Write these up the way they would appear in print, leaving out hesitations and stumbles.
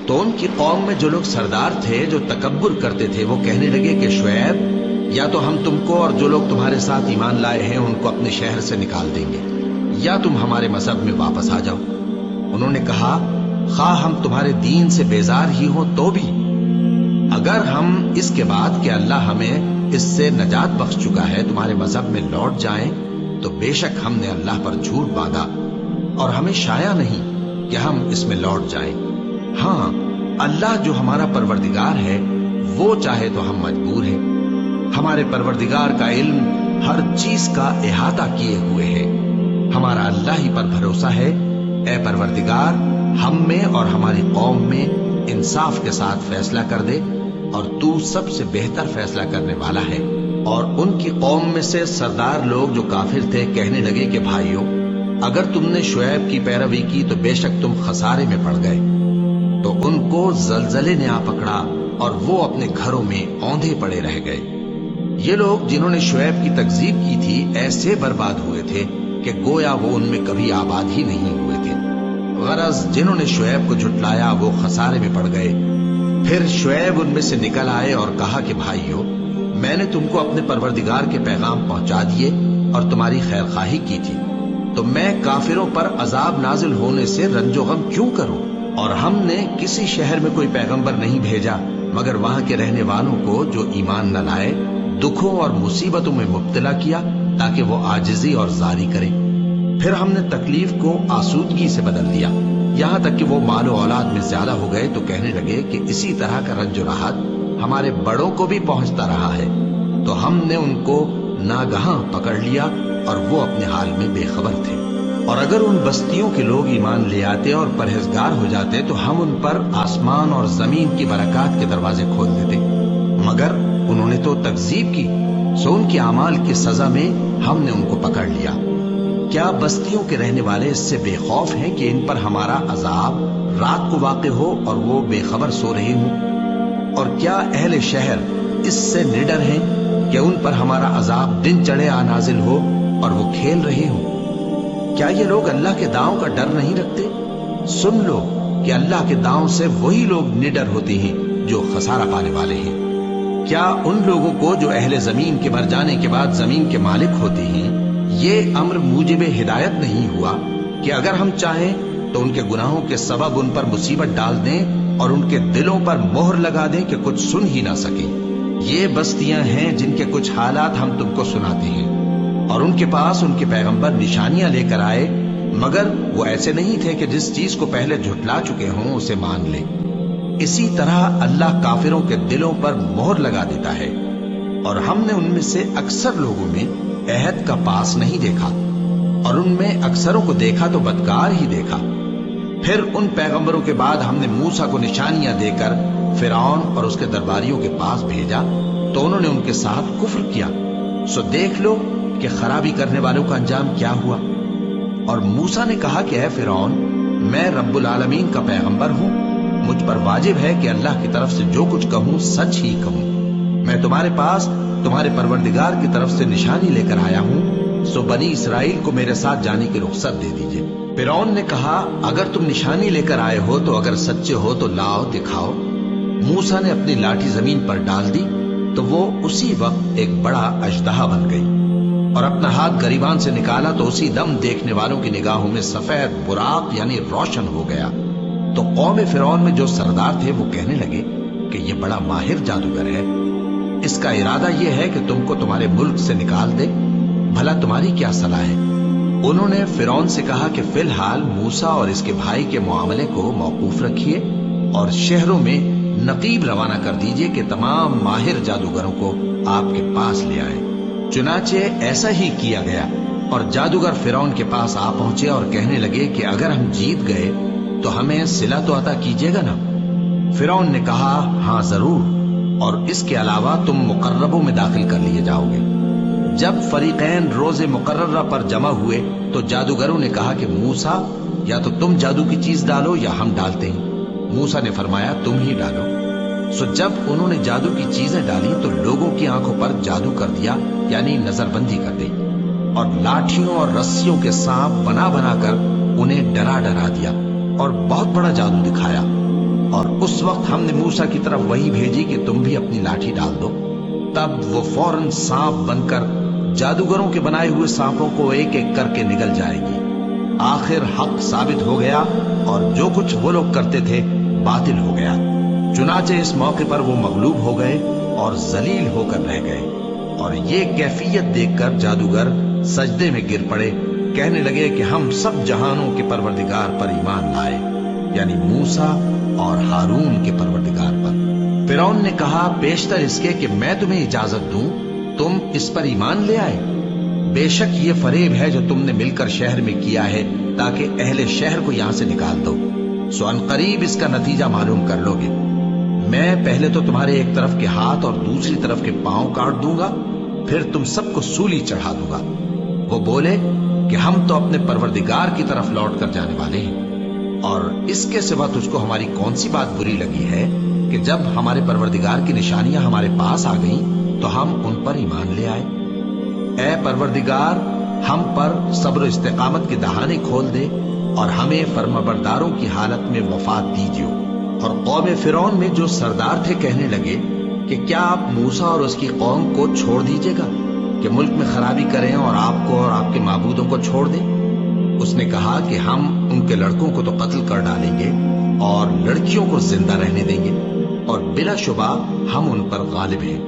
تو ان کی قوم میں جو لوگ سردار تھے جو تکبر کرتے تھے وہ کہنے لگے کہ شعیب یا تو ہم تم کو اور جو لوگ تمہارے ساتھ ایمان لائے ہیں ان کو اپنے شہر سے نکال دیں گے یا تم ہمارے مذہب میں واپس آ جاؤ۔ انہوں نے کہا خواہ ہم تمہارے دین سے بیزار ہی ہوں تو بھی، اگر ہم اس کے بعد کہ اللہ ہمیں اس سے نجات بخش چکا ہے تمہارے مذہب میں لوٹ جائیں تو بے شک ہم نے اللہ پر جھوٹ باندھا اور ہمیں شایع نہیں کہ ہم اس میں لوٹ جائیں۔ ہاں اللہ جو ہمارا پروردگار ہے وہ چاہے تو ہم مجبور ہیں، ہمارے پروردگار کا علم ہر چیز کا احاطہ کیے ہوئے ہے، ہمارا اللہ ہی پر بھروسہ ہے۔ اے پروردگار ہم میں اور ہماری قوم میں انصاف کے ساتھ فیصلہ کر دے اور تو سب سے بہتر فیصلہ کرنے والا ہے۔ اور ان کی قوم میں سے سردار لوگ جو کافر تھے کہنے لگے کہ بھائیو اگر تم نے شعیب کی پیروی کی تو بے شک تم خسارے میں پڑ گئے۔ تو ان کو زلزلے نے آ پکڑا اور وہ اپنے گھروں میں اوندھے پڑے رہ گئے۔ یہ لوگ جنہوں نے شعیب کی تکذیب کی تھی ایسے برباد ہوئے تھے کہ گویا وہ ان میں کبھی آباد ہی نہیں ہوئے تھے۔ غرض جنہوں نے شعیب کو جھٹلایا وہ خسارے میں پڑ گئے۔ پھر شعیب ان میں سے نکل آئے اور کہا کہ بھائیو میں نے تم کو اپنے پروردگار کے پیغام پہنچا دیے اور تمہاری خیر خواہی کی تھی، تو میں کافروں پر عذاب نازل ہونے سے رنج و غم کیوں کروں؟ اور ہم نے کسی شہر میں کوئی پیغمبر نہیں بھیجا مگر وہاں کے رہنے والوں کو جو ایمان نہ لائے دکھوں اور مصیبتوں میں مبتلا کیا تاکہ وہ عاجزی اور زاری کریں۔ پھر ہم نے تکلیف کو آسودگی سے بدل دیا، یہاں تک کہ وہ مال و اولاد میں زیادہ ہو گئے تو کہنے لگے کہ اسی طرح کا رنج و راحت ہمارے بڑوں کو بھی پہنچتا رہا ہے۔ تو ہم نے ان کو ناگہاں پکڑ لیا اور وہ اپنے حال میں بے خبر تھے۔ اور اگر ان بستیوں کے لوگ ایمان لے آتے اور پرہیزگار ہو جاتے تو ہم ان پر آسمان اور زمین کی برکات کے دروازے کھول دیتے، مگر انہوں نے تو تکذیب کی، سو ان کے اعمال کی سزا میں ہم نے ان کو پکڑ لیا۔ کیا بستیوں کے رہنے والے اس سے بے خوف ہیں کہ ان پر ہمارا عذاب رات کو واقع ہو اور وہ بے خبر سو رہے ہوں؟ اور کیا اہل شہر اس سے نڈر ہیں کہ ان پر ہمارا عذاب دن چڑھے آ نازل ہو اور وہ کھیل رہے ہوں؟ کیا یہ لوگ اللہ کے داؤں کا ڈر نہیں رکھتے؟ سن لو کہ اللہ کے داؤں سے وہی لوگ نڈر ہوتے ہیں جو خسارہ پانے والے ہیں۔ کیا ان لوگوں کو جو اہل زمین کے مر جانے کے بعد زمین کے مالک ہوتے ہیں یہ امر موجب ہدایت نہیں ہوا کہ اگر ہم چاہیں تو ان کے گناہوں کے سبب ان پر مصیبت ڈال دیں اور ان کے دلوں پر مہر لگا دیں کہ کچھ سن ہی نہ سکیں؟ یہ بستیاں ہیں جن کے کچھ حالات ہم تم کو سناتے ہیں، اور ان کے پاس ان کے پیغمبر نشانیاں لے کر آئے مگر وہ ایسے نہیں تھے کہ جس چیز کو پہلے جھٹلا چکے ہوں اسے مان لیں۔ اسی طرح اللہ کافروں کے دلوں پر مہر لگا دیتا ہے، اور ہم نے ان میں سے اکثر لوگوں میں عہد کا پاس نہیں دیکھا اور ان میں اکثروں کو دیکھا تو بدکار ہی دیکھا۔ پھر ان پیغمبروں کے بعد ہم نے موسیٰ کو نشانیاں دے کر فرعون اور اس کے درباریوں کے پاس بھیجا تو انہوں نے ان کے ساتھ کفر کیا، سو دیکھ لو کہ خرابی کرنے والوں کا انجام کیا ہوا۔ اور موسیٰ نے کہا کہ اے فرعون میں رب العالمین کا پیغمبر ہوں، مجھ پر واجب ہے کہ اللہ کی طرف سے جو کچھ کہوں سچ ہی کہوں۔ میں تمہارے پاس تمہارے پروردگار کی طرف سے نشانی لے کر آیا ہوں، سو بنی اسرائیل کو میرے ساتھ جانے کی رخصت دے دیجئے۔ فرعون نے کہا اگر تم نشانی لے کر آئے ہو تو اگر سچے ہو تو لاؤ دکھاؤ۔ موسیٰ نے اپنی لاٹھی زمین پر ڈال دی تو وہ اسی وقت ایک بڑا اژدہا بن گئی، اور اپنا ہاتھ گریبان سے نکالا تو اسی دم دیکھنے والوں کی نگاہوں میں سفید براق یعنی روشن ہو گیا۔ تو قوم فرعون میں جو سردار تھے وہ کہنے لگے کہ یہ بڑا ماہر جادوگر ہے، اس کا ارادہ یہ ہے کہ تم کو تمہارے ملک سے نکال دے، بھلا تمہاری کیا صلاح ہے؟ انہوں نے فرعون سے کہا کہ فی الحال موسیٰ اور اس کے بھائی کے معاملے کو موقوف رکھیے اور شہروں میں نقیب روانہ کر دیجئے کہ تمام ماہر جادوگروں کو آپ کے پاس لے آئیں۔ چنانچہ ایسا ہی کیا گیا، اور جادوگر فرعون کے پاس آ پہنچے اور کہنے لگے کہ اگر ہم جیت گئے تو ہمیں صلہ تو عطا کیجیے گا نا؟ فرعون نے کہا ہاں ضرور، اور اس کے علاوہ تم مقربوں میں داخل کر لیے جاؤ گے۔ جب فریقین روز مقررہ پر جمع ہوئے تو جادوگروں نے کہا کہ موسیٰ یا تو تم جادو کی چیز ڈالو یا ہم ڈالتے ہیں۔ موسیٰ نے فرمایا تم ہی ڈالو۔ سو جب انہوں نے جادو کی چیزیں ڈالی تو لوگوں کی آنکھوں پر جادو کر دیا، یعنی نظر بندی کر دی، اور لاٹھیوں اور رسیوں کے سانپ بنا بنا کر انہیں ڈرا ڈرا دیا اور بہت بڑا جادو دکھایا، اور اس وقت ہم نے موسیٰ کی طرف وحی بھیجی کہ تم بھی اپنی لاٹھی ڈال دو، تب وہ فوراً سانپ بن کر جادوگروں کے بنائے ہوئے سانپوں کو ایک ایک کر کے نگل جائے گی۔ آخر حق ثابت ہو گیا اور جو کچھ وہ لوگ کرتے تھے باطل ہو گیا۔ چنانچہ اس موقع پر وہ مغلوب ہو گئے اور ذلیل ہو کر رہ گئے، اور یہ کیفیت دیکھ کر جادوگر سجدے میں گر پڑے، کہنے لگے کہ ہم سب جہانوں کے پروردگار پر ایمان لائے، یعنی موسیٰ اور ہارون کے پروردگار پر۔ فرعون نے کہا پیشتر اس کے کہ میں تمہیں اجازت دوں تم اس پر ایمان لے آئے؟ بے شک یہ فریب ہے جو تم نے مل کر شہر میں کیا ہے تاکہ اہل شہر کو یہاں سے نکال دو، سو ان قریب اس کا نتیجہ معلوم کر لو گے۔ میں پہلے تو تمہارے ایک طرف کے ہاتھ اور دوسری طرف کے پاؤں کاٹ دوں گا، پھر تم سب کو سولی چڑھا دوں گا۔ وہ بولے کہ ہم تو اپنے پروردگار کی طرف لوٹ کر جانے والے ہیں، اور اس کے سوا تجھ کو ہماری کون سی بات بری لگی ہے کہ جب ہمارے پروردگار کی نشانیاں ہمارے پاس آ گئیں تو ہم ان پر ایمان لے آئے؟ اے پروردگار، ہم پر صبر و استقامت کے دہانے کھول دے اور ہمیں فرمانبرداروں کی حالت میں وفات دیجیے۔ اور قوم فرعون میں جو سردار تھے کہنے لگے کہ کیا آپ موسیٰ اور اس کی قوم کو چھوڑ دیجیے گا کہ ملک میں خرابی کریں اور آپ کو اور آپ کے معبودوں کو چھوڑ دیں؟ اس نے کہا کہ ہم ان کے لڑکوں کو تو قتل کر ڈالیں گے اور لڑکیوں کو زندہ رہنے دیں گے، اور بلا شبہ ہم ان پر غالب ہیں۔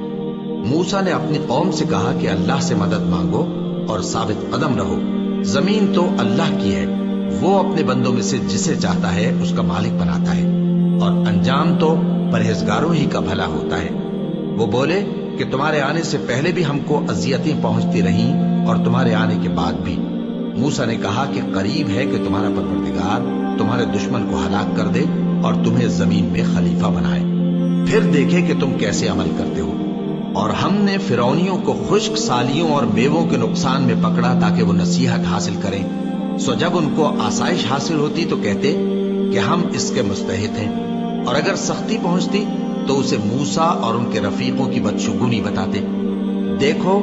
موسیٰ نے اپنی قوم سے کہا کہ اللہ سے مدد مانگو اور ثابت قدم رہو، زمین تو اللہ کی ہے، وہ اپنے بندوں میں سے جسے چاہتا ہے اس کا مالک بناتا ہے، اور انجام تو پرہیزگاروں ہی کا بھلا ہوتا ہے۔ وہ بولے کہ تمہارے آنے سے پہلے بھی ہم کو اذیتیں پہنچتی رہیں اور تمہارے آنے کے بعد بھی۔ موسیٰ نے کہا کہ قریب ہے کہ تمہارا پروردگار تمہارے دشمن کو ہلاک کر دے اور تمہیں زمین میں خلیفہ بنائے، پھر دیکھے کہ تم کیسے عمل کرتے ہو۔ اور ہم نے فرعونیوں کو خشک سالیوں اور میووں کے نقصان میں پکڑا تاکہ وہ نصیحت حاصل کریں، سو جب ان کو آسائش حاصل ہوتی تو کہتے کہ ہم اس کے مستحق ہیں، اور اگر سختی پہنچتی تو اسے موسیٰ اور ان کے رفیقوں کی بدشگونی بتاتے۔ دیکھو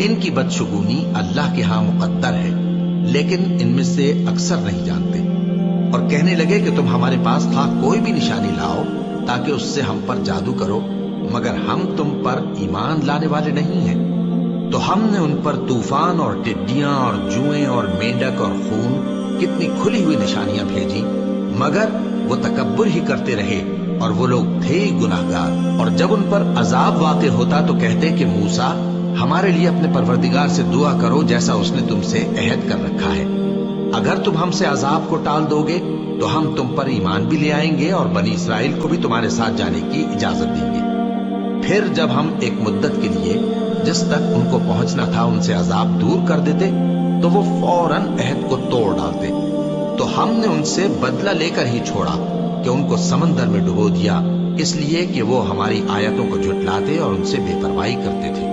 ان کی بدشگونی اللہ کے ہاں مقدر ہے، لیکن ان میں سے اکثر نہیں جانتے۔ اور کہنے لگے کہ تم ہمارے پاس خواہ کوئی بھی نشانی لاؤ تاکہ اس سے ہم پر جادو کرو، مگر ہم تم پر ایمان لانے والے نہیں ہیں۔ تو ہم نے ان پر طوفان اور ٹڈیاں اور جوئیں اور مینڈک اور خون کتنی کھلی ہوئی نشانیاں بھیجی، مگر وہ تکبر ہی کرتے رہے اور وہ لوگ تھے گناہگار۔ اور جب ان پر عذاب واقع ہوتا تو کہتے کہ موسیٰ ہمارے لیے اپنے پروردگار سے دعا کرو جیسا اس نے تم سے عہد کر رکھا ہے، اگر تم ہم سے عذاب کو ٹال دو گے تو ہم تم پر ایمان بھی لے آئیں گے اور بنی اسرائیل کو بھی تمہارے ساتھ جانے کی اجازت دیں گے۔ پھر جب ہم ایک مدت کے لیے جس تک ان کو پہنچنا تھا ان سے عذاب دور کر دیتے تو وہ فوراً عہد کو توڑ ڈالتے، تو ہم نے ان سے بدلہ لے کر ہی چھوڑا کہ ان کو سمندر میں ڈبو دیا، اس لیے کہ وہ ہماری آیتوں کو جھٹلاتے اور ان سے بے پرواہی کرتے تھے۔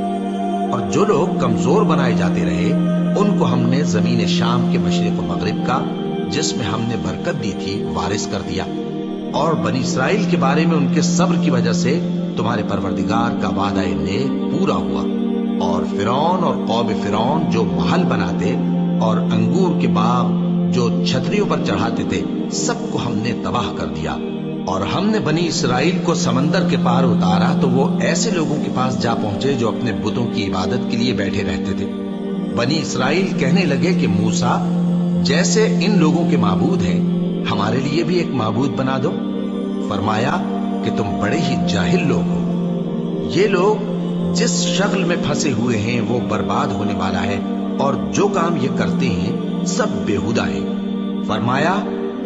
اور جو لوگ کمزور بنائے جاتے رہے ان کو ہم نے زمین شام کے مشرق و مغرب کا جس میں ہم نے برکت دی تھی وارث کر دیا، اور بنی اسرائیل کے بارے میں ان کے صبر کی وجہ سے تمہارے پروردگار کا وعدہ نیک پورا ہوا۔ اور فرعون اور قوم فرعون جو محل بناتے اور انگور کے باغ جو چھتریوں پر چڑھاتے تھے سب کو ہم نے تباہ کر دیا۔ اور ہم نے بنی اسرائیل کو سمندر کے پار اتارا تو وہ ایسے لوگوں کے پاس جا پہنچے جو اپنے بتوں کی عبادت کے لیے بیٹھے رہتے تھے۔ بنی اسرائیل کہنے لگے کہ موسیٰ جیسے ان لوگوں کے معبود ہیں ہمارے لیے بھی ایک معبود بنا دو۔ فرمایا کہ تم بڑے ہی جاہل لوگ ہو، یہ لوگ جس شغل میں پھنسے ہوئے ہیں وہ برباد ہونے والا ہے، اور جو کام یہ کرتے ہیں سب بےہودہ ہیں۔ فرمایا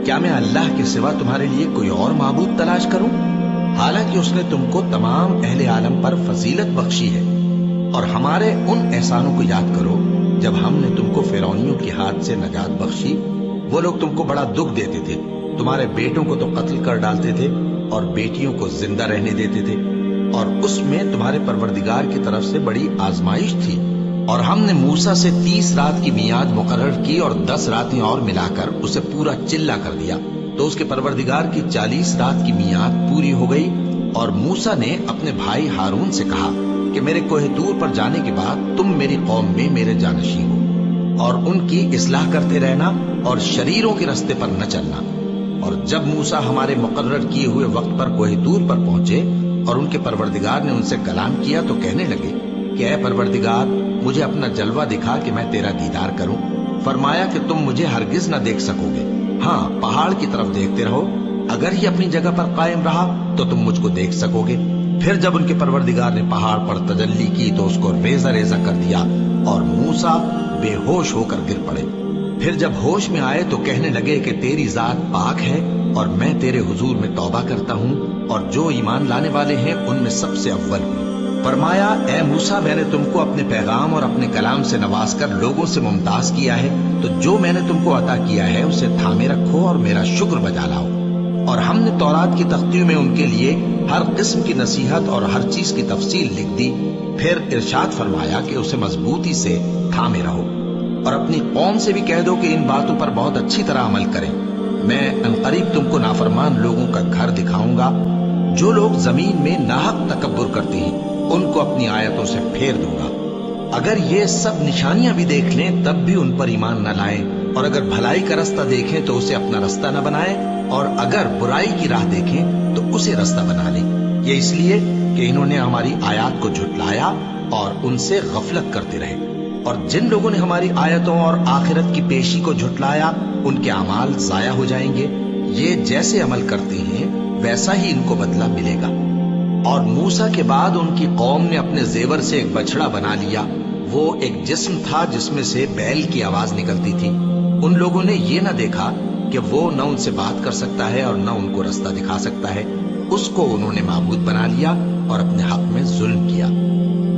کیا میں اللہ کے سوا تمہارے لیے کوئی اور معبود تلاش کروں، حالانکہ اس نے تم کو تمام اہل عالم پر فضیلت بخشی ہے۔ اور ہمارے ان احسانوں کو یاد کرو جب ہم نے تم کو فرعونیوں کے ہاتھ سے نجات بخشی، وہ لوگ تم کو بڑا دکھ دیتے تھے، تمہارے بیٹوں کو تو قتل کر ڈالتے تھے اور بیٹیوں کو زندہ رہنے دیتے تھے، اور اس میں تمہارے پروردگار کی طرف سے بڑی آزمائش تھی۔ اور ہم نے موسیٰ سے 30 رات کی میعاد مقرر کی اور 10 راتیں اور ملا کر اسے پورا چلا کر دیا، تو اس کے پروردگار کی 40 رات کی میعاد پوری ہو گئی۔ اور موسیٰ نے اپنے بھائی ہارون سے کہا کہ میرے کوہ طور پر جانے کے بعد تم میری قوم میں میرے جانشین ہو، اور ان کی اصلاح کرتے رہنا اور شریروں کے رستے پر نہ چلنا۔ اور جب موسیٰ ہمارے مقرر کیے ہوئے وقت پر کوہ طور پر پہنچے اور ان کے پروردگار نے ان سے کلام کیا تو کہنے لگے کہ اے پروردگار مجھے اپنا جلوہ دکھا کہ میں تیرا دیدار کروں۔ فرمایا کہ تم مجھے ہرگز نہ دیکھ سکو گے، ہاں پہاڑ کی طرف دیکھتے رہو، اگر یہ اپنی جگہ پر قائم رہا تو تم مجھ کو دیکھ سکو گے۔ پھر جب ان کے پروردگار نے پہاڑ پر تجلی کی تو اس کو ریزہ ریزہ کر دیا اور موسیٰ بے ہوش ہو کر گر پڑے۔ پھر جب ہوش میں آئے تو کہنے لگے کہ تیری ذات پاک ہے اور میں تیرے حضور میں توبہ کرتا ہوں اور جو ایمان لانے والے ہیں ان میں سب سے اول ہوں۔ فرمایا اے موسیٰ میں نے تم کو اپنے پیغام اور اپنے کلام سے نواز کر لوگوں سے ممتاز کیا ہے، تو جو میں نے تم کو عطا کیا ہے اسے تھامے رکھو اور میرا شکر بجا لاؤ۔ اور ہم نے تورات کی تختیوں میں ان کے لیے ہر قسم کی نصیحت اور ہر چیز کی تفصیل لکھ دی۔ پھر ارشاد فرمایا کہ اسے مضبوطی سے تھامے رہو اور اپنی قوم سے بھی کہہ دو کہ ان باتوں پر بہت اچھی طرح عمل کریں۔ میں عنقریب تم کو نافرمان لوگوں کا گھر دکھاؤں گا، جو لوگ زمین میں ناحق تکبر کرتے ہیں ان کو اپنی آیتوں سے پھیر دوں گا۔ اگر یہ سب نشانیاں بھی دیکھ لیں تب بھی ان پر ایمان نہ لائیں، اور اگر بھلائی کا رستہ دیکھیں تو اسے اپنا رستہ نہ بنائیں، اور اگر برائی کی راہ دیکھیں تو اسے رستہ بنا لیں۔ یہ اس لیے کہ انہوں نے ہماری آیات کو جھٹلایا اور ان سے غفلت کرتے رہے، اور جن لوگوں نے ہماری آیتوں اور آخرت کی پیشی کو جھٹلایا ان کے اعمال ضائع ہو جائیں گے۔ یہ جیسے عمل کرتے ہیں ویسا ہی ان کو بدلہ ملے گا۔ اور موسیٰ کے بعد ان کی قوم نے اپنے زیور سے ایک بچڑا بنا لیا، وہ ایک جسم تھا جس میں سے بیل کی آواز نکلتی تھی۔ ان لوگوں نے یہ نہ دیکھا کہ وہ نہ ان سے بات کر سکتا ہے اور نہ ان کو رستہ دکھا سکتا ہے، اس کو انہوں نے معبود بنا لیا اور اپنے حق میں ظلم کیا۔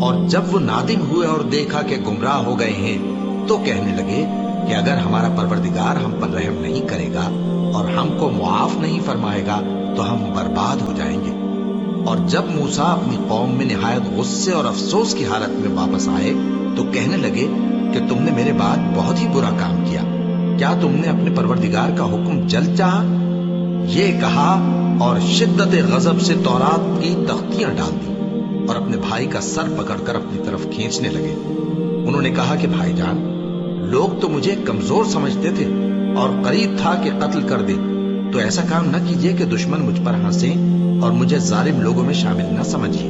اور جب وہ نادم ہوئے اور دیکھا کہ گمراہ ہو گئے ہیں تو کہنے لگے کہ اگر ہمارا پروردگار ہم پر رحم نہیں کرے گا اور ہم کو معاف نہیں فرمائے گا تو ہم برباد ہو جائیں گے۔ اور جب موسیٰ اپنی قوم میں نہایت غصے اور افسوس کی حالت میں واپس آئے تو کہنے لگے کہ تم نے میرے بعد بہت ہی برا کام کیا، کیا تم نے اپنے پروردگار کا حکم جلد چاہا؟ یہ کہا اور شدت غضب سے تورات کی تختیاں ڈال دی اور اپنے بھائی کا سر پکڑ کر اپنی طرف کھینچنے لگے۔ انہوں نے کہا کہ بھائی جان، لوگ تو مجھے کمزور سمجھتے تھے اور قریب تھا کہ قتل کر دے، تو ایسا کام نہ کیجیے کہ دشمن مجھ پر ہنسیں اور مجھے ظالم لوگوں میں شامل نہ سمجھیے۔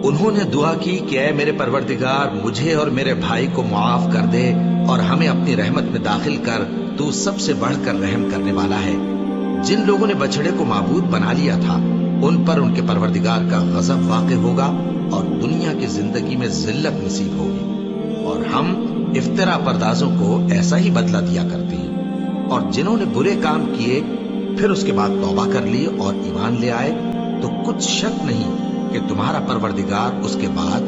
انہوں نے دعا کی کہ اے میرے پروردگار مجھے اور میرے بھائی کو معاف کر دے اور ہمیں اپنی رحمت میں داخل کر، تو سب سے بڑھ کر رحم کرنے والا ہے۔ جن لوگوں نے بچڑے کو معبود بنا لیا تھا ان پر ان کے پروردگار کا غضب واقع ہوگا اور دنیا کی زندگی میں ذلت نصیب ہوگی، اور ہم افترا پردازوں کو ایسا ہی بدلہ دیا کرتے ہیں۔ اور جنہوں نے برے کام کیے پھر اس کے بعد توبہ کر لی اور ایمان لے آئے تو کچھ شک نہیں کہ تمہارا پروردگار اس کے بعد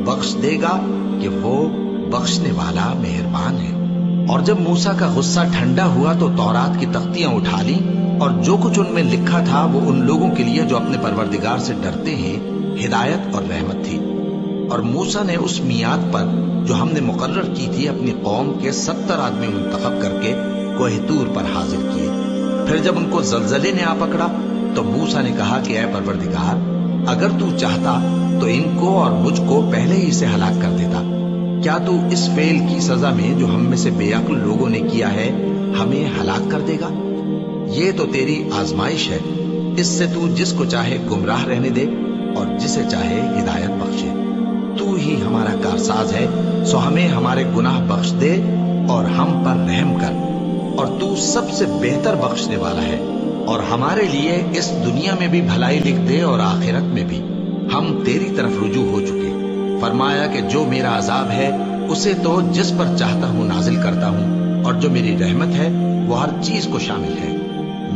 بخش دے گا کہ وہ بخشنے والا مہربان ہے۔ اور جب موسیٰ کا غصہ ٹھنڈا ہوا تو تورات کی تختیاں اٹھا لی، اور جو کچھ ان میں لکھا تھا وہ ان لوگوں کے لیے جو اپنے پروردگار سے ڈرتے ہیں ہدایت اور رحمت تھی۔ اور موسیٰ نے اس میعاد پر جو ہم نے مقرر کی تھی اپنی قوم کے 70 آدمی منتخب کر کے کوہ طور پر حاضر کیے۔ پھر جب ان کو زلزلے نے آ پکڑا تو موسیٰ نے کہا کہ اے پروردگار اگر تو چاہتا تو ان کو اور مجھ کو پہلے ہی سے ہلاک کر دیتا، کیا تو اس فعل کی سزا میں جو ہم میں سے بے عقل لوگوں نے کیا ہے ہمیں ہلاک کر دے گا؟ یہ تو تیری آزمائش ہے، اس سے تو جس کو چاہے گمراہ رہنے دے اور جسے چاہے ہدایت بخشے۔ تو ہی ہمارا کارساز ہے، سو ہمیں ہمارے گناہ بخش دے اور ہم پر رحم کر، اور تو سب سے بہتر بخشنے والا ہے، اور ہمارے لیے اس دنیا میں بھی بھلائی لکھ دے اور آخرت میں بھی، ہم تیری طرف رجوع ہو چکے۔ فرمایا کہ جو میرا عذاب ہے اسے تو جس پر چاہتا ہوں نازل کرتا ہوں، اور جو میری رحمت ہے وہ ہر چیز کو شامل ہے۔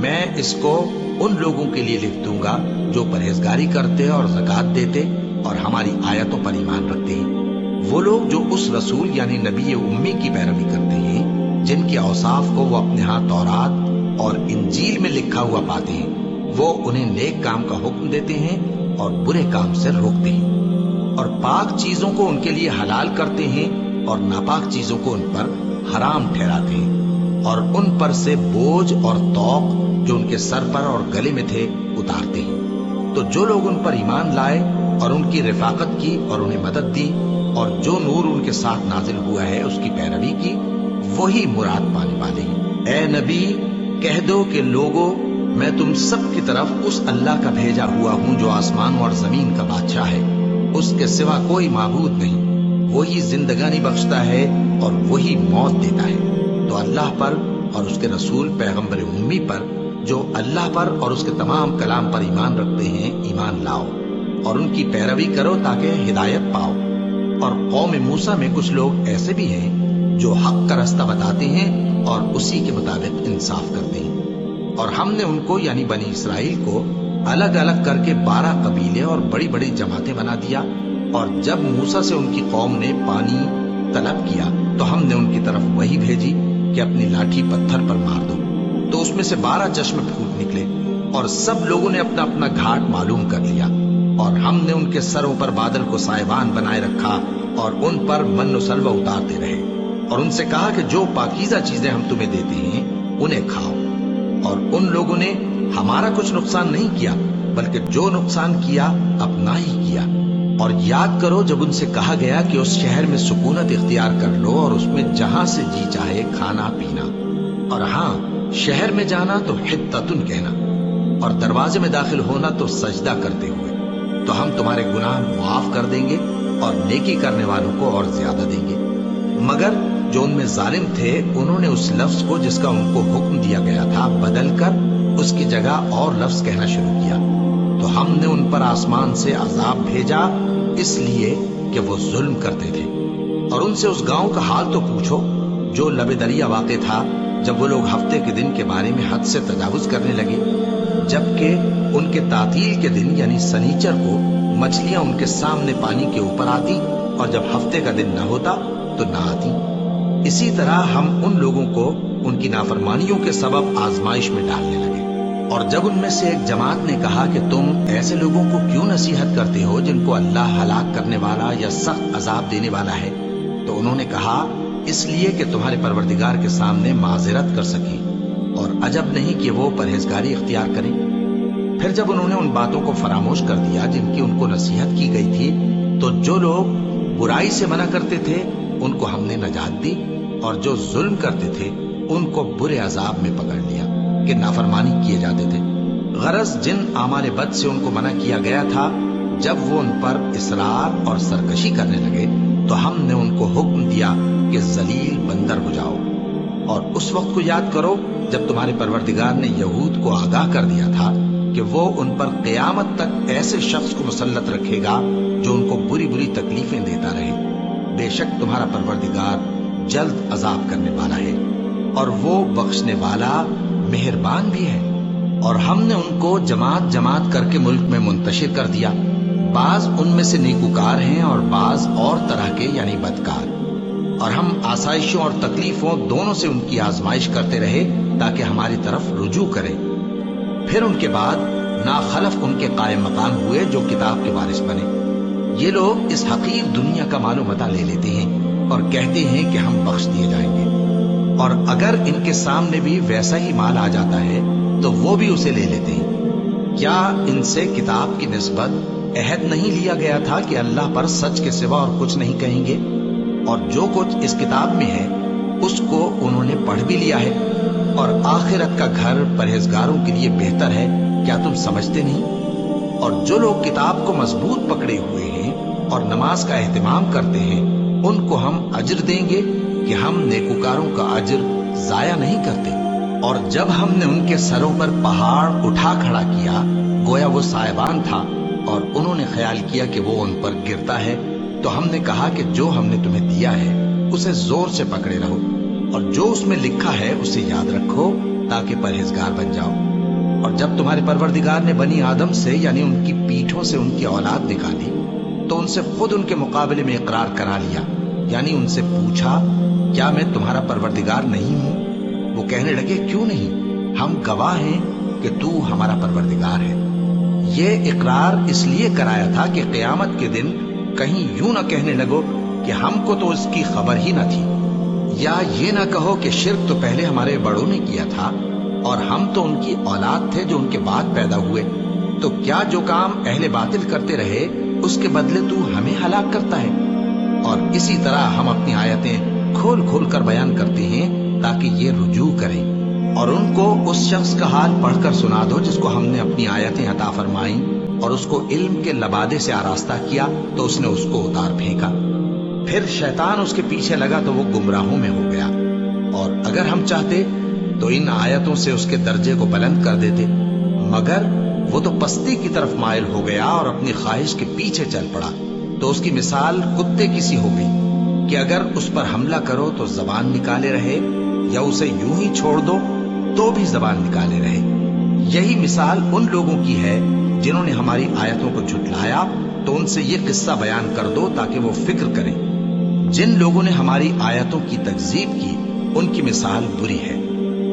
میں اس کو ان لوگوں کے لیے لکھ دوں گا جو پرہیزگاری کرتے اور زکوٰۃ دیتے اور ہماری آیتوں پر ایمان رکھتے ہیں، وہ لوگ جو اس رسول یعنی نبی امی کی پیروی کرتے ہیں جن کے اوصاف کو وہ اپنے ہاں تورات اور انجیل میں لکھا ہوا پاتے ہیں، وہ انہیں نیک کام کا حکم دیتے ہیں اور برے کام سے روکتے ہیں، اور پاک چیزوں کو ان کے لیے حلال کرتے ہیں اور ناپاک چیزوں کو ان پر حرام ٹھہراتے ہیں، اور ان پر سے بوجھ اور طوق جو ان کے سر پر اور گلے میں تھے اتارتے ہیں۔ تو جو لوگ ان پر ایمان لائے اور ان کی رفاقت کی اور انہیں مدد دی اور جو نور ان کے ساتھ نازل ہوا ہے اس کی پیروی کی، وہی مراد پانے والے ہیں۔ اے نبی کہہ دو کہ لوگوں میں تم سب کی طرف اس اللہ کا بھیجا ہوا ہوں جو آسمانوں اور زمین کا بادشاہ ہے، اس کے سوا کوئی معبود نہیں، وہی زندگانی بخشتا ہے اور وہی موت دیتا ہے۔ تو اللہ پر اور اس کے رسول پیغمبر امی پر جو اللہ پر اور اس کے تمام کلام پر ایمان رکھتے ہیں ایمان لاؤ اور ان کی پیروی کرو تاکہ ہدایت پاؤ۔ اور قوم موسیٰ میں کچھ لوگ ایسے بھی ہیں جو حق کا راستہ بتاتے ہیں اور اسی کے مطابق انصاف کرتے ہیں۔ اور ہم نے ان کو یعنی بنی اسرائیل کو الگ الگ کر کے 12 قبیلے اور بڑی بڑی جماعتیں بنا دیا، اور جب موسیٰ سے ان کی قوم نے پانی طلب کیا تو ہم نے ان کی طرف وہی بھیجی کہ اپنی لاٹھی پتھر پر مار دو، تو اس میں سے 12 چشمے پھوٹ نکلے، اور سب لوگوں نے اپنا اپنا گھاٹ معلوم کر لیا۔ اور ہم نے ان کے سروں پر بادل کو سائبان بنائے رکھا اور ان پر من و سلوہ اتارتے رہے، اور ان سے کہا کہ جو پاکیزہ چیزیں ہم تمہیں دیتے ہیں انہیں کھاؤ۔ اور ان لوگوں نے ہمارا کچھ نقصان نہیں کیا، بلکہ جو نقصان کیا اپنا ہی کیا۔ اور یاد کرو جب ان سے کہا گیا کہ اس شہر میں سکونت اختیار کر لو اور اس میں جہاں سے جی چاہے کھانا پینا، اور ہاں شہر میں جانا تو حطتن کہنا، اور دروازے میں داخل ہونا تو سجدہ کرتے ہوئے، تو ہم تمہارے گناہ معاف کر دیں گے اور نیکی کرنے والوں کو اور زیادہ دیں گے۔ مگر جو ان میں ظالم تھے انہوں نے اس لفظ کو جس کا ان کو حکم دیا گیا تھا بدل کر اس کی جگہ اور لفظ کہنا شروع کیا، تو ہم نے ان پر آسمان سے عذاب بھیجا اس لیے کہ وہ ظلم کرتے تھے۔ اور ان سے اس گاؤں کا حال تو پوچھو جو لب دریا واقع تھا، جب وہ لوگ ہفتے کے دن کے بارے میں حد سے تجاوز کرنے لگے، جبکہ ان کے تعطیل کے دن یعنی سنیچر کو مچھلیاں ان کے سامنے پانی کے اوپر آتی، اور جب ہفتے کا دن نہ ہوتا تو نہ آتی۔ اسی طرح ہم ان لوگوں کو ان کی نافرمانیوں کے سبب آزمائش میں ڈالنے لگے۔ اور جب ان میں سے ایک جماعت نے کہا کہ تم ایسے لوگوں کو کیوں نصیحت کرتے ہو جن کو اللہ ہلاک کرنے والا یا سخت عذاب دینے والا ہے، تو انہوں نے کہا اس لیے کہ تمہارے پروردگار کے سامنے معذرت کر سکیں، اور عجب نہیں کہ وہ پرہیزگاری اختیار کریں۔ پھر جب انہوں نے ان باتوں کو فراموش کر دیا جن کی ان کو نصیحت کی گئی تھی، تو جو لوگ برائی سے منع کرتے تھے ان کو ہم نے نجات دی، اور جو ظلم کرتے تھے ان کو برے عذاب میں پکڑ لیا کہ نافرمانی کیے جاتے تھے۔ غرض جن اعمال بد سے ان کو منع کیا گیا تھا، جب وہ ان پر اصرار اور سرکشی کرنے لگے تو ہم نے ان کو حکم دیا کہ ذلیل بندر ہو جاؤ۔ اور اس وقت کو یاد کرو جب تمہارے پروردگار نے یہود کو آگاہ کر دیا تھا کہ وہ ان پر قیامت تک ایسے شخص کو مسلط رکھے گا جو ان کو بری بری تکلیفیں دیتا رہے۔ بے شک تمہارا پروردگار جلد عذاب کرنے والا ہے، اور وہ بخشنے والا مہربان بھی ہے۔ اور ہم نے ان کو جماعت جماعت کر کے ملک میں منتشر کر دیا، بعض ان میں سے نیکوکار ہیں اور بعض اور طرح کے یعنی بدکار۔ اور ہم آسائشوں اور تکلیفوں دونوں سے ان کی آزمائش کرتے رہے تاکہ ہماری طرف رجوع کرے۔ پھر ان کے بعد ناخلف ان کے قائم مقام ہوئے جو کتاب کے وارث بنے۔ یہ لوگ اس حقیر دنیا کا مال و متاع لے لیتے ہیں اور کہتے ہیں کہ ہم بخش دیے جائیں گے، اور اگر ان کے سامنے بھی ویسا ہی مال آ جاتا ہے تو وہ بھی اسے لے لیتے ہیں۔ کیا ان سے کتاب کی نسبت عہد نہیں لیا گیا تھا کہ اللہ پر سچ کے سوا اور کچھ نہیں کہیں گے؟ اور جو کچھ اس کتاب میں ہے اس کو انہوں نے پڑھ بھی لیا ہے، اور آخرت کا گھر پرہیزگاروں کے لیے بہتر ہے، کیا تم سمجھتے نہیں؟ اور جو لوگ کتاب کو مضبوط پکڑے ہوئے ہیں اور نماز کا اہتمام کرتے ہیں ان کو ہم اجر دیں گے کہ ہم نیکوکاروں کا اجر ضائع نہیں کرتے۔ اور جب ہم نے ان کے سروں پر پہاڑ اٹھا کھڑا کیا گویا وہ سائبان تھا، اور انہوں نے خیال کیا کہ وہ ان پر گرتا ہے، تو ہم نے کہا کہ جو ہم نے تمہیں دیا ہے اسے زور سے پکڑے رہو، اور جو اس میں لکھا ہے اسے یاد رکھو تاکہ پرہیزگار بن جاؤ۔ اور جب تمہارے پروردگار نے بنی آدم سے یعنی ان کی پیٹھوں سے ان کی اولاد نکالی تو ان سے خود ان کے مقابلے میں اقرار کرا لیا، یعنی ان سے پوچھا کیا میں تمہارا پروردگار نہیں ہوں؟ وہ کہنے لگے کیوں نہیں، ہم گواہ ہیں کہ تو ہمارا پروردگار ہے۔ یہ اقرار اس لیے کرایا تھا کہ قیامت کے دن کہیں یوں نہ کہنے لگو کہ ہم کو تو اس کی خبر ہی نہ تھی، یا یہ نہ کہو کہ شرک تو پہلے ہمارے بڑوں نے کیا تھا اور ہم تو ان کی اولاد تھے جو ان کے بعد پیدا ہوئے، تو کیا جو کام اہل باطل کرتے رہے اس کے بدلے تو ہمیں ہلاک کرتا ہے؟ اور اسی طرح ہم اپنی آیتیں کھول کھول کر بیان کرتے ہیں تاکہ یہ رجوع کریں۔ اور ان کو اس شخص کا حال پڑھ کر سنا دو جس کو ہم نے اپنی آیتیں عطا فرمائیں اور اس کو علم کے لبادے سے آراستہ کیا تو اس نے اس کو اتار پھینکا، پھر شیطان اس کے پیچھے لگا تو وہ گمراہوں میں ہو گیا، اور اگر ہم چاہتے تو ان آیتوں سے اس کے درجے کو بلند کر دیتے، مگر وہ تو پستی کی طرف مائل ہو گیا اور اپنی خواہش کے پیچھے چل پڑا، تو اس کی مثال کتے کی سی ہو گئی کہ اگر اس پر حملہ کرو تو زبان نکالے رہے، یا اسے یوں ہی چھوڑ دو تو بھی زبان نکالے رہے۔ یہی مثال ان لوگوں کی ہے جنہوں نے ہماری آیتوں کو جھٹلایا، تو ان سے یہ قصہ بیان کر دو تاکہ وہ فکر کریں۔ جن لوگوں نے ہماری آیتوں کی تکذیب کی ان کی مثال بری ہے،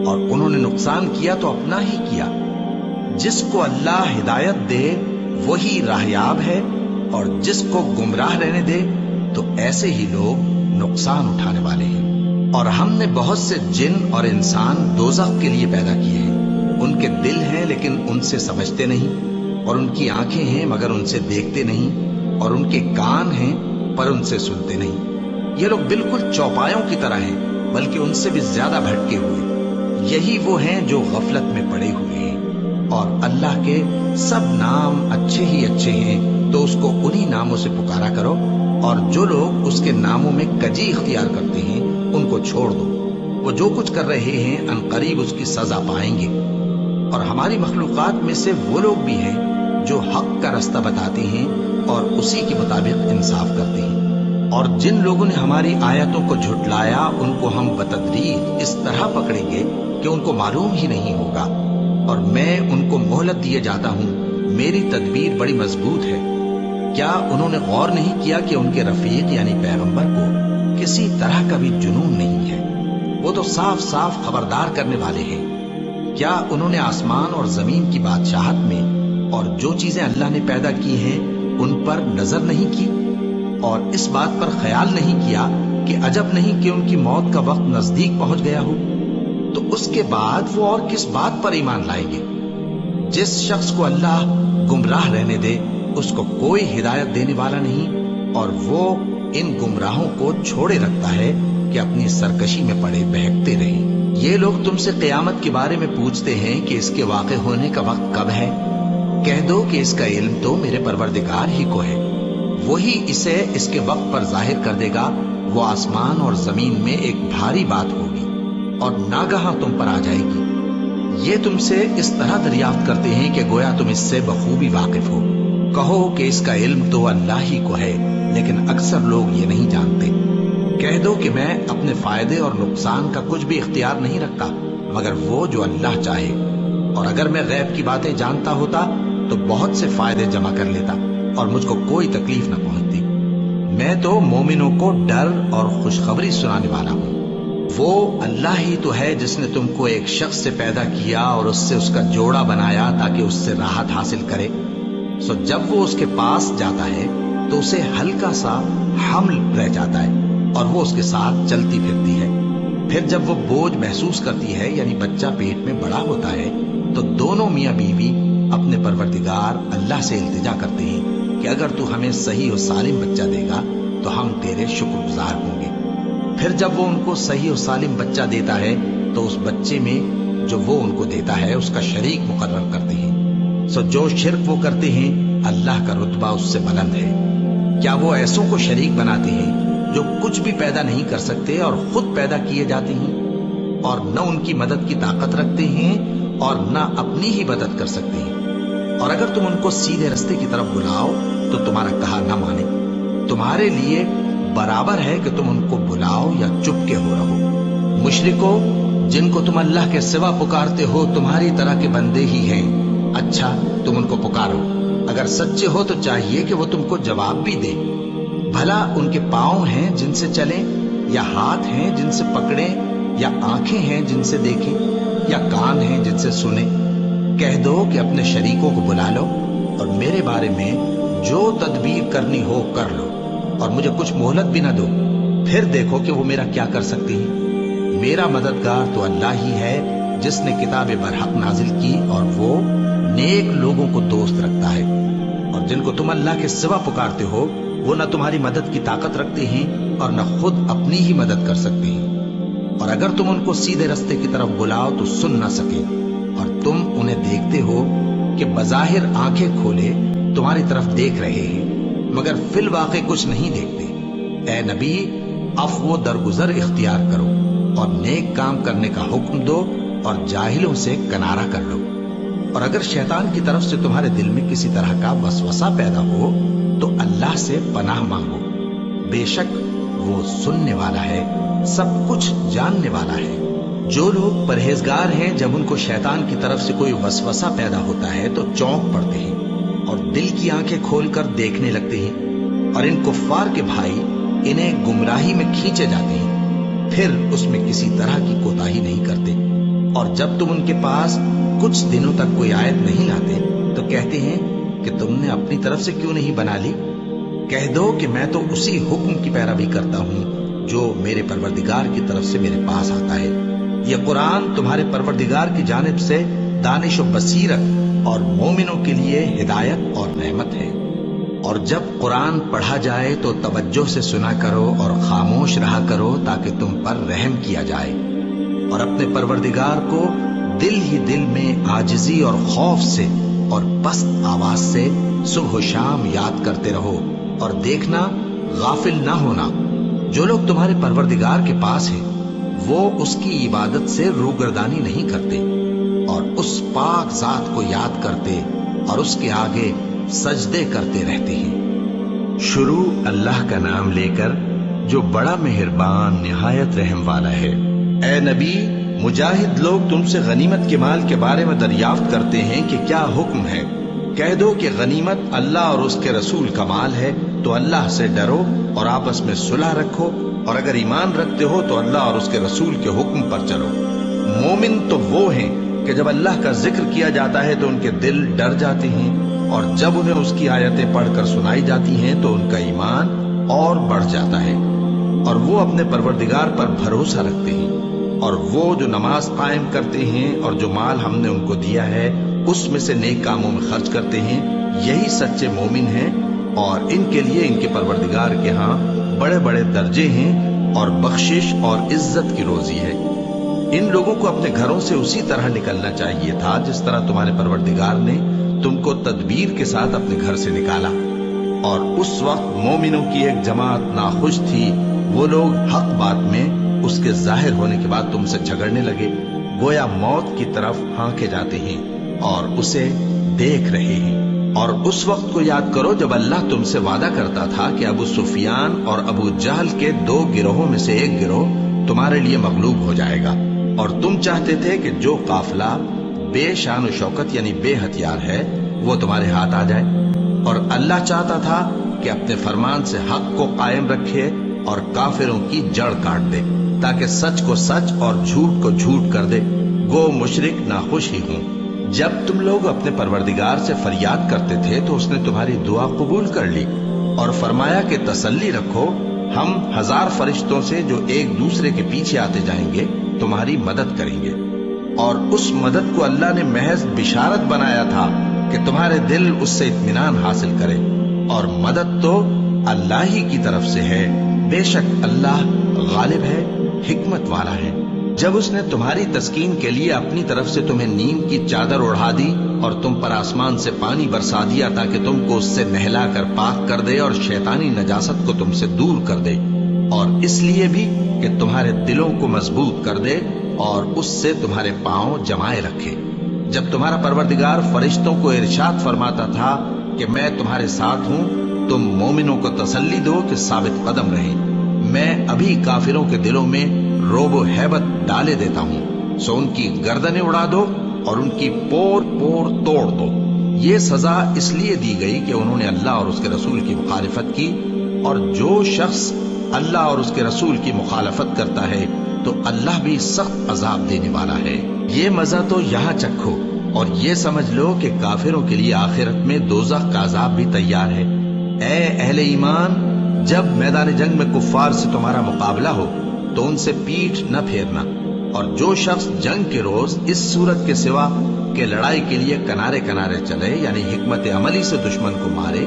اور انہوں نے نقصان کیا تو اپنا ہی کیا۔ جس کو اللہ ہدایت دے وہی راہیاب ہے، اور جس کو گمراہ رہنے دے تو ایسے ہی لوگ نقصان اٹھانے والے ہیں۔ اور ہم نے بہت سے جن اور انسان دوزخ کے لیے پیدا کیے ہیں، ان کے دل ہیں لیکن ان سے سمجھتے نہیں، اور ان کی آنکھیں ہیں مگر ان سے دیکھتے نہیں، اور ان کے کان ہیں پر ان سے سنتے نہیں۔ یہ لوگ بالکل چوپایوں کی طرح ہیں، بلکہ ان سے بھی زیادہ بھٹکے ہوئے۔ یہی وہ ہیں جو غفلت میں پڑے ہوئے ہیں۔ اور اللہ کے سب نام اچھے ہی اچھے ہیں، تو اس کو انہی ناموں سے پکارا کرو، اور جو لوگ اس کے ناموں میں کجی اختیار کرتے ہیں ان کو چھوڑ دو۔ وہ جو کچھ کر رہے ہیں عنقریب اس کی سزا پائیں گے۔ اور ہماری مخلوقات میں سے وہ لوگ بھی ہیں جو حق کا رستہ بتاتے ہیں اور اسی کے مطابق انصاف کرتے ہیں۔ اور جن لوگوں نے ہماری آیتوں کو جھٹلایا ان کو ہم بتدریج اس طرح پکڑیں گے کہ ان کو معلوم ہی نہیں ہوگا، اور میں ان کو مہلت دیے جاتا ہوں، میری تدبیر بڑی مضبوط ہے۔ کیا انہوں نے غور نہیں کیا کہ ان کے رفیق یعنی پیغمبر کو کسی طرح کا بھی جنون نہیں ہے؟ وہ تو صاف صاف خبردار کرنے والے ہیں۔ کیا انہوں نے آسمان اور زمین کی بادشاہت میں اور جو چیزیں اللہ نے پیدا کی ہیں ان پر نظر نہیں کی، اور اس بات پر خیال نہیں کیا کہ عجب نہیں کہ ان کی موت کا وقت نزدیک پہنچ گیا ہو؟ تو اس کے بعد وہ اور کس بات پر ایمان لائیں گے؟ جس شخص کو اللہ گمراہ رہنے دے اس کو کوئی ہدایت دینے والا نہیں، اور وہ ان گمراہوں کو چھوڑے رکھتا ہے کہ اپنی سرکشی میں پڑے بہکتے رہیں۔ یہ لوگ تم سے قیامت کے بارے میں پوچھتے ہیں کہ اس کے واقع ہونے کا وقت کب ہے؟ کہہ دو کہ اس کا علم تو میرے پروردگار ہی کو ہے، وہی اسے اس کے وقت پر ظاہر کر دے گا۔ وہ آسمان اور زمین میں ایک بھاری بات ہوگی اور ناگہاں تم پر آ جائے گی۔ یہ تم سے اس طرح دریافت کرتے ہیں کہ گویا تم اس سے بخوبی واقف ہو۔ کہو کہ اس کا علم تو اللہ ہی کو ہے، لیکن اکثر لوگ یہ نہیں جانتے۔ کہہ دو کہ میں اپنے فائدے اور نقصان کا کچھ بھی اختیار نہیں رکھتا مگر وہ جو اللہ چاہے، اور اگر میں غیب کی باتیں جانتا ہوتا تو بہت سے فائدے جمع کر لیتا اور مجھ کو کوئی تکلیف نہ پہنچتی۔ میں تو مومنوں کو ڈر اور خوشخبری سنانے والا ہوں۔ وہ اللہ ہی تو ہے جس نے تم کو ایک شخص سے پیدا کیا اور اس سے اس کا جوڑا بنایا تاکہ اس سے راحت حاصل کرے۔ سو جب وہ اس کے پاس جاتا ہے تو اسے ہلکا سا حمل رہ جاتا ہے اور وہ اس کے ساتھ چلتی پھرتی ہے۔ پھر جب وہ بوجھ محسوس کرتی ہے یعنی بچہ پیٹ میں بڑا ہوتا ہے تو دونوں میاں بیوی اپنے پروردگار اللہ سے التجا کرتے ہیں کہ اگر تو ہمیں صحیح و سالم بچہ دے گا تو ہم تیرے شکر گزار ہوں گے۔ پھر جب وہ ان کو صحیح و سالم بچہ دیتا ہے تو اس بچے میں جو وہ ان کو دیتا ہے اس کا شریک مقرر کرتے ہیں۔ سو جو شرک وہ کرتے ہیں اللہ کا رتبہ اس سے بلند ہے۔ کیا وہ ایسوں کو شریک بناتے ہیں جو کچھ بھی پیدا نہیں کر سکتے اور خود پیدا کیے جاتے ہیں، اور نہ ان کی مدد کی طاقت رکھتے ہیں اور نہ اپنی ہی مدد کر سکتے ہیں؟ اور اگر تم ان کو سیدھے رستے کی طرف بلاؤ تو تمہارا کہا نہ مانے۔ تمہارے لیے برابر ہے کہ تم ان کو بلاؤ یا چپ کے ہو رہو۔ مشرکو، جن کو تم اللہ کے سوا پکارتے ہو تمہاری طرح کے بندے ہی ہیں۔ اچھا تم ان کو پکارو، اگر سچے ہو تو چاہیے کہ وہ تم کو جواب بھی دے۔ بھلا ان کے پاؤں ہیں جن سے چلیں، یا ہاتھ ہیں جن سے پکڑیں، یا آنکھیں ہیں جن سے دیکھیں، یا کان ہیں جن سے سنیں؟ کہہ دو کہ اپنے شریکوں کو بلا لو اور میرے بارے میں جو تدبیر کرنی ہو کر لو، اور مجھے کچھ مہلت بھی نہ دو، پھر دیکھو کہ وہ میرا کیا کر سکتی ہیں۔ میرا مددگار تو اللہ ہی ہے جس نے کتاب برحق نازل کی، اور وہ نیک لوگوں کو دوست رکھتا ہے۔ اور جن کو تم اللہ کے سوا پکارتے ہو وہ نہ تمہاری مدد کی طاقت رکھتے ہیں اور نہ خود اپنی ہی مدد کر سکتے ہیں۔ اور اگر تم ان کو سیدھے رستے کی طرف بلاؤ تو سن نہ سکے، اور تم انہیں دیکھتے ہو کہ بظاہر آنکھیں کھولے تمہاری طرف دیکھ رہے ہیں مگر فی الواقع کچھ نہیں دیکھتے۔ اے نبی، عفو و درگزر اختیار کرو اور نیک کام کرنے کا حکم دو اور جاہلوں سے کنارہ کر لو۔ اور اگر شیطان کی طرف سے تمہارے دل میں کسی طرح کا وسوسہ پیدا ہو تو اللہ سے پناہ مانگو، بے شک وہ سننے والا ہے، سب کچھ جاننے والا ہے۔ جو لوگ پرہیزگار ہیں جب ان کو شیطان کی طرف سے کوئی وسوسہ پیدا ہوتا ہے تو چونک پڑتے ہیں اور دل کی آنکھیں کھول کر دیکھنے لگتے ہیں، اور ان کفار کے بھائی انہیں گمراہی میں کھینچے جاتے ہیں، پھر اس میں کسی طرح کی کوتاہی نہیں کرتے۔ اور جب تم ان کے پاس کچھ دنوں تک کوئی آیت نہیں لاتے تو کہتے ہیں کہ تم نے اپنی طرف سے کیوں نہیں بنا لی؟ کہہ دو کہ میں تو اسی حکم کی پیروی کرتا ہوں جو میرے پروردگار کی طرف سے میرے پاس آتا ہے۔ یہ قرآن تمہارے پروردگار کی جانب سے دانش و بصیرت اور مومنوں کے لیے ہدایت اور رحمت ہے۔ اور جب قرآن پڑھا جائے تو توجہ سے سنا کرو اور خاموش رہا کرو تاکہ تم پر رحم کیا جائے، اور اپنے پروردگار کو دل ہی دل میں عاجزی اور خوف سے اور پست آواز سے صبح و شام یاد کرتے رہو، اور دیکھنا غافل نہ ہونا، جو لوگ تمہارے پروردگار کے پاس ہیں وہ اس کی عبادت سے روگردانی نہیں کرتے اور اس پاک ذات کو یاد کرتے اور اس کے آگے سجدے کرتے رہتے ہیں۔ شروع اللہ کا نام لے کر جو بڑا مہربان نہایت رحم والا ہے۔ اے نبی، مجاہد لوگ تم سے غنیمت کے مال کے بارے میں دریافت کرتے ہیں کہ کیا حکم ہے۔ کہہ دو کہ غنیمت اللہ اور اس کے رسول کا مال ہے، تو اللہ سے ڈرو اور آپس میں صلح رکھو، اور اگر ایمان رکھتے ہو تو اللہ اور اس کے رسول کے حکم پر چلو۔ مومن تو وہ ہیں کہ جب اللہ کا ذکر کیا جاتا ہے تو ان کے دل ڈر جاتے ہیں، اور جب انہیں اس کی آیتیں پڑھ کر سنائی جاتی ہیں تو ان کا ایمان اور بڑھ جاتا ہے، اور وہ اپنے پروردگار پر بھروسہ رکھتے ہیں۔ اور وہ جو نماز قائم کرتے ہیں اور جو مال ہم نے ان کو دیا ہے اس میں سے نیک کاموں میں خرچ کرتے ہیں، یہی سچے مومن ہیں، اور ان کے لیے ان کے پروردگار کے ہاں بڑے بڑے درجے ہیں اور بخشش اور عزت کی روزی ہے۔ ان لوگوں کو اپنے گھروں سے اسی طرح نکلنا چاہیے تھا جس طرح تمہارے پروردگار نے تم کو تدبیر کے ساتھ اپنے گھر سے نکالا۔ اور اس وقت مومنوں کی ایک جماعت ناخوش تھی، وہ لوگ حق بات میں اس کے ظاہر ہونے کے بعد تم سے جھگڑنے لگے، گویا موت کی طرف ہانکے جاتے ہیں اور اسے دیکھ رہے ہیں۔ اور اس وقت کو یاد کرو جب اللہ تم سے وعدہ کرتا تھا کہ ابو سفیان اور ابو جہل کے 2 گروہوں میں سے ایک گروہ تمہارے لیے مغلوب ہو جائے گا، اور تم چاہتے تھے کہ جو قافلہ بے شان و شوکت یعنی بے ہتھیار ہے وہ تمہارے ہاتھ آ جائے، اور اللہ چاہتا تھا کہ اپنے فرمان سے حق کو قائم رکھے اور کافروں کی جڑ کاٹ دے، تاکہ سچ کو سچ اور جھوٹ کو جھوٹ کر دے، گو مشرک ناخوش ہی ہوں۔ جب تم لوگ اپنے پروردگار سے فریاد کرتے تھے تو اس نے تمہاری دعا قبول کر لی اور فرمایا کہ تسلی رکھو، ہم 1000 فرشتوں سے جو ایک دوسرے کے پیچھے آتے جائیں گے تمہاری مدد کریں گے۔ اور اس مدد کو اللہ نے محض بشارت بنایا تھا کہ تمہارے دل اس سے اطمینان حاصل کرے، اور مدد تو اللہ ہی کی طرف سے ہے، بے شک اللہ غالب ہے، حکمت والا ہے۔ جب اس نے تمہاری تسکین کے لیے اپنی طرف سے تمہیں نیم کی چادر اڑھا دی اور تم پر آسمان سے پانی برسا دیا تاکہ تم کو اس سے نہلا کر پاک کر دے اور شیطانی نجاست کو تم سے دور کر دے، اور اس لیے بھی کہ تمہارے دلوں کو مضبوط کر دے اور اس سے تمہارے پاؤں جمائے رکھے۔ جب تمہارا پروردگار فرشتوں کو ارشاد فرماتا تھا کہ میں تمہارے ساتھ ہوں، تم مومنوں کو تسلی دو کہ ثابت قدم رہیں، میں ابھی کافروں کے دلوں میں روب و ہیبت ڈالے دیتا ہوں، سو ان کی گردنیں اڑا دو اور ان کی پور پور توڑ دو۔ یہ سزا اس لیے دی گئی کہ انہوں نے اللہ اور اس کے رسول کی مخالفت کی، اور جو شخص اللہ اور اس کے رسول کی مخالفت کرتا ہے تو اللہ بھی سخت عذاب دینے والا ہے۔ یہ مزہ تو یہاں چکھو اور یہ سمجھ لو کہ کافروں کے لیے آخرت میں دوزخ کا عذاب بھی تیار ہے۔ اے اہل ایمان، جب میدان جنگ میں کفار سے تمہارا مقابلہ ہو تو ان سے پیٹھ نہ پھیرنا، اور جو شخص جنگ کے روز اس صورت کے سوا کہ لڑائی کے لیے کنارے کنارے چلے یعنی حکمت عملی سے دشمن کو مارے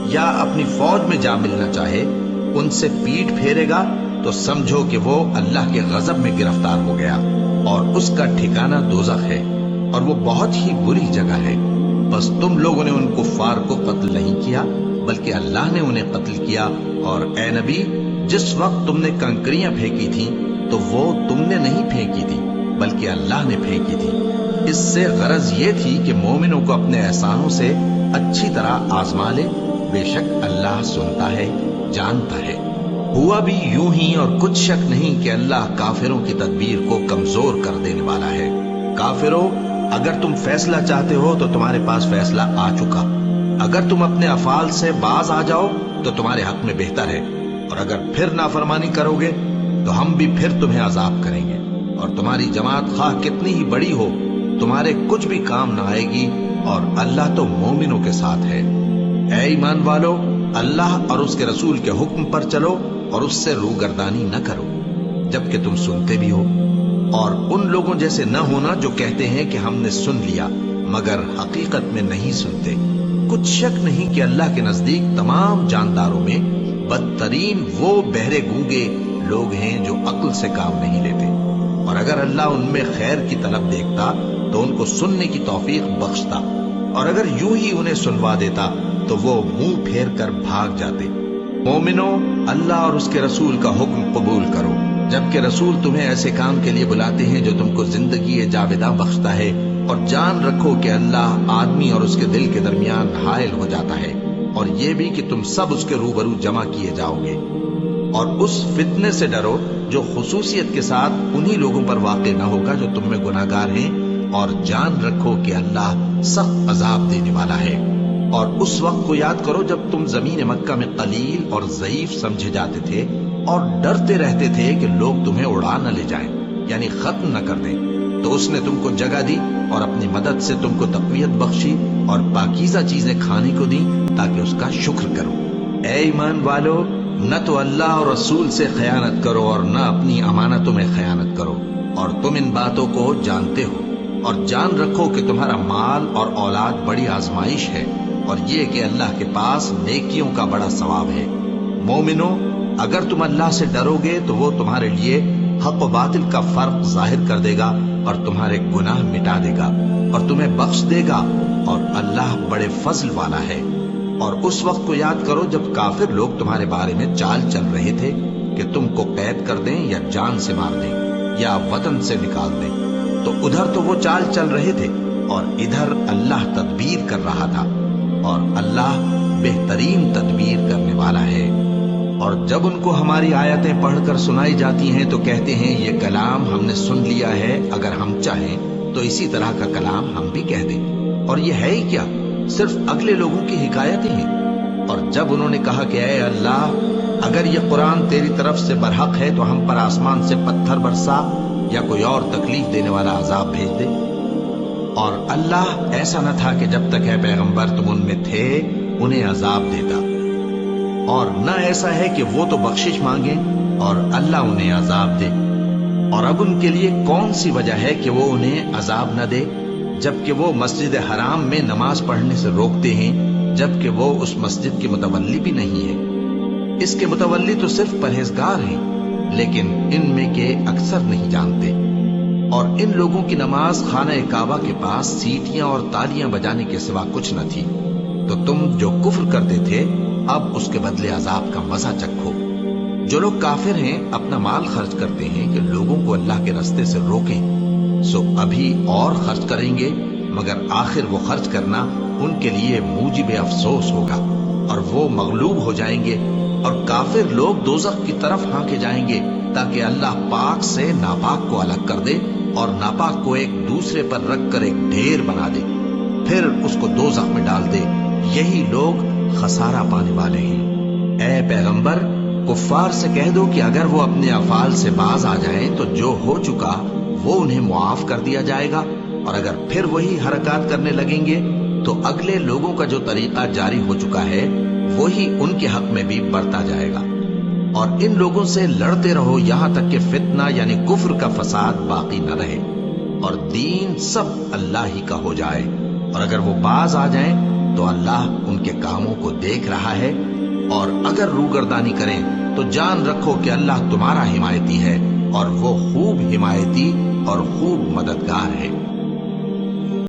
یا اپنی فوج میں جا ملنا چاہے، ان سے پیٹھ پھیرے گا تو سمجھو کہ وہ اللہ کے غضب میں گرفتار ہو گیا اور اس کا ٹھکانہ دوزخ ہے اور وہ بہت ہی بری جگہ ہے۔ بس تم لوگوں نے ان کفار کو قتل نہیں کیا بلکہ اللہ نے انہیں قتل کیا، اور اے نبی جس وقت تم نے کنکریاں پھینکی تھیں تو وہ تم نے نہیں پھینکی تھی بلکہ اللہ نے پھینکی تھی۔ اس سے غرض یہ تھی کہ مومنوں کو اپنے احسانوں سے اچھی طرح آزما لے، بے شک اللہ سنتا ہے، جانتا ہے۔ ہوا بھی یوں ہی اور کچھ شک نہیں کہ اللہ کافروں کی تدبیر کو کمزور کر دینے والا ہے۔ کافروں، اگر تم فیصلہ چاہتے ہو تو تمہارے پاس فیصلہ آ چکا، اگر تم اپنے افعال سے باز آ جاؤ تو تمہارے حق میں بہتر ہے، اور اگر پھر نافرمانی کرو گے تو ہم بھی پھر تمہیں عذاب کریں گے، اور تمہاری جماعت خواہ کتنی ہی بڑی ہو تمہارے کچھ بھی کام نہ آئے گی، اور اللہ تو مومنوں کے ساتھ ہے۔ اے ایمان والو، اللہ اور اس کے رسول کے حکم پر چلو اور اس سے روگردانی نہ کرو جبکہ تم سنتے بھی ہو، اور ان لوگوں جیسے نہ ہونا جو کہتے ہیں کہ ہم نے سن لیا مگر حقیقت میں نہیں سنتے۔ کچھ شک نہیں کہ اللہ کے نزدیک تمام جانداروں میں بدترین وہ بہرے گونگے لوگ ہیں جو عقل سے کام نہیں لیتے، اور اگر اللہ ان میں خیر کی طلب دیکھتا تو ان کو سننے کی توفیق بخشتا، اور اگر یوں ہی انہیں سنوا دیتا تو وہ منہ پھیر کر بھاگ جاتے۔ مومنوں، اللہ اور اس کے رسول کا حکم قبول کرو جبکہ رسول تمہیں ایسے کام کے لیے بلاتے ہیں جو تم کو زندگی جاوداں بخشتا ہے، اور جان رکھو کہ اللہ آدمی اور اس کے دل کے درمیان حائل ہو جاتا ہے، اور یہ بھی کہ تم سب اس کے روبرو جمع کیے جاؤ گے۔ اور اس فتنے سے ڈرو جو خصوصیت کے ساتھ انہی لوگوں پر واقع نہ ہوگا جو تم میں گناہگار ہیں، اور جان رکھو کہ اللہ سخت عذاب دینے والا ہے۔ اور اس وقت کو یاد کرو جب تم زمین مکہ میں قلیل اور ضعیف سمجھے جاتے تھے اور ڈرتے رہتے تھے کہ لوگ تمہیں اڑا نہ لے جائیں، یعنی ختم نہ کر دیں، تو اس نے تم کو جگہ دی اور اپنی مدد سے تم کو تقویت بخشی اور پاکیزہ چیزیں کھانے کو دی تاکہ اس کا شکر کرو۔ اے ایمان والو، نہ تو اللہ اور رسول سے خیانت کرو اور نہ اپنی امانتوں میں خیانت کرو، اور تم ان باتوں کو جانتے ہو، اور جان رکھو کہ تمہارا مال اور اولاد بڑی آزمائش ہے، اور یہ کہ اللہ کے پاس نیکیوں کا بڑا ثواب ہے۔ مومنو، اگر تم اللہ سے ڈرو گے تو وہ تمہارے لیے حق و باطل کا فرق ظاہر کر دے گا اور تمہارے گناہ مٹا دے گا اور تمہیں بخش دے گا، اور اللہ بڑے فضل والا ہے۔ اور اس وقت کو یاد کرو جب کافر لوگ تمہارے بارے میں چال چل رہے تھے کہ تم کو قید کر دیں یا جان سے مار دیں یا وطن سے نکال دیں، تو ادھر تو وہ چال چل رہے تھے اور ادھر اللہ تدبیر کر رہا تھا، اور اللہ بہترین تدبیر کرنے والا ہے۔ اور جب ان کو ہماری آیتیں پڑھ کر سنائی جاتی ہیں تو کہتے ہیں یہ کلام ہم نے سن لیا ہے، اگر ہم چاہیں تو اسی طرح کا کلام ہم بھی کہہ دیں، اور یہ ہے ہی کیا، صرف اگلے لوگوں کی حکایتیں ہیں۔ اور جب انہوں نے کہا کہ اے اللہ، اگر یہ قرآن تیری طرف سے برحق ہے تو ہم پر آسمان سے پتھر برسا یا کوئی اور تکلیف دینے والا عذاب بھیج دے، اور اللہ ایسا نہ تھا کہ جب تک اے پیغمبر تم ان میں تھے انہیں عذاب دیتا، اور نہ ایسا ہے کہ وہ تو بخشش مانگیں اور اللہ انہیں عذاب دے۔ اور اب ان کے لیے کون سی وجہ ہے کہ وہ انہیں عذاب نہ دے، جبکہ وہ مسجد حرام میں نماز پڑھنے سے روکتے ہیں، جبکہ وہ اس مسجد کے متولی بھی نہیں ہے۔ اس کے متولی تو صرف پرہیزگار ہیں، لیکن ان میں کے اکثر نہیں جانتے۔ اور ان لوگوں کی نماز خانہ کعبہ کے پاس سیٹیاں اور تالیاں بجانے کے سوا کچھ نہ تھی، تو تم جو کفر کرتے تھے اب اس کے بدلے عذاب کا مزہ چکھو۔ جو لوگ کافر ہیں اپنا مال خرچ کرتے ہیں کہ لوگوں کو اللہ کے راستے سے روکیں، سو ابھی اور خرچ کریں گے، مگر آخر وہ خرچ کرنا ان کے لیے موجب افسوس ہوگا، اور وہ مغلوب ہو جائیں گے، اور کافر لوگ دوزخ کی طرف ہانکے جائیں گے تاکہ اللہ پاک سے ناپاک کو الگ کر دے اور ناپاک کو ایک دوسرے پر رکھ کر ایک ڈھیر بنا دے، پھر اس کو دوزخ میں ڈال دے۔ یہی لوگ خسارہ پانے والے ہیں۔ اے پیغمبر، کفار سے کہہ دو کہ اگر وہ اپنے افعال سے باز آ جائیں تو جو ہو چکا وہ انہیں معاف کر دیا جائے گا، اور اگر پھر وہی حرکات کرنے لگیں گے تو اگلے لوگوں کا جو طریقہ جاری ہو چکا ہے وہی ان کے حق میں بھی برتا جائے گا۔ اور ان لوگوں سے لڑتے رہو یہاں تک کہ فتنہ یعنی کفر کا فساد باقی نہ رہے اور دین سب اللہ ہی کا ہو جائے، اور اگر وہ باز آ جائیں تو اللہ ان کے کاموں کو دیکھ رہا ہے، اور اگر روگردانی کریں تو جان رکھو کہ اللہ تمہارا حمایتی ہے، اور وہ خوب حمایتی اور خوب مددگار ہے۔